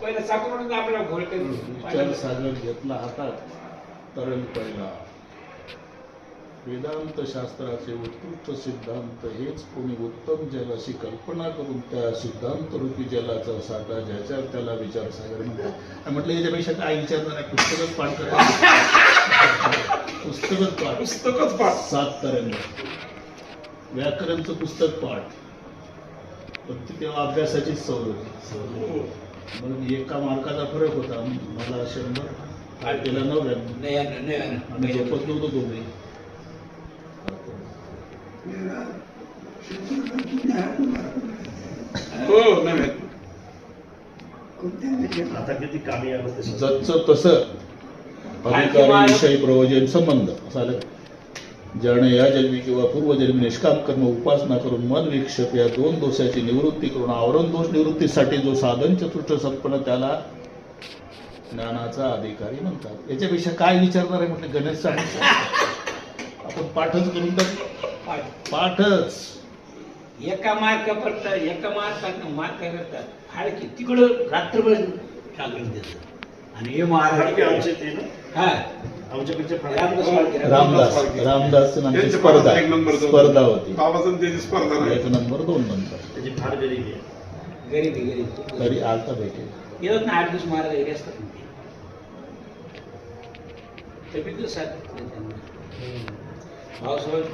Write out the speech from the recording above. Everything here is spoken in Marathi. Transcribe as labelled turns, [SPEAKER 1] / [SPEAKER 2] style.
[SPEAKER 1] पहिलं साखरून आपल्याला घोळ
[SPEAKER 2] विचार सागर घेतला हातात तरल पहिला. वेदांत शास्त्राचे उत्कृष्ट सिद्धांत हेच कोणी उत्तम जल अशी कल्पना करून त्या सिद्धांत रूपी जलाचा साठा ज्याच्यावर त्याला विचार सागर म्हणतात. म्हटलं याच्यापेक्षा काय विचारणार आहे, पुस्तकच पाठ करायचं. पुस्तकच पाठ 7 तरंग व्याकरणचं पुस्तक पाठ. पण ती तेव्हा अभ्यासाचीच सवय होती. म्हणून एका मार्काचा फरक होता. मला 100 त्याला 99. आम्ही झोपत नव्हतो दोघे.
[SPEAKER 3] आता किती कामी आलं
[SPEAKER 2] जतचं तसं अधिकारी विषय प्रयोजन संबंध झालं. ज्याने या जन्मी किंवा पूर्वजन्मी निष्काम कर्म उपासना करून मन विक्षेप या 2 दोषाची निवृत्ती करून आवरण दोष निवृत्तीसाठी जो साधन चतुष्ट सत्पन्न त्याला ज्ञानाचा अधिकारी म्हणतात. याच्यापेक्षा काय विचारणार आहे म्हटलं. गणेश आपण पाठच करून पाठच
[SPEAKER 1] एका मार्कात मार्क करतात. फाळकी तिकडं रात्रभर जागरण देतात आणि हे महाराज
[SPEAKER 3] आमचे ते ना
[SPEAKER 1] हा
[SPEAKER 3] आमच्याकडचे
[SPEAKER 2] रामदास स्पर्धा होती. 1 नंबर 2 नंबर.
[SPEAKER 3] त्याची फार गरीबी आहे.
[SPEAKER 1] गरीबी
[SPEAKER 2] तरी आलता भेटेल
[SPEAKER 1] येतात ना 8 दिवस महाराज घरी असतात. तब्येत साथ भावसाहेब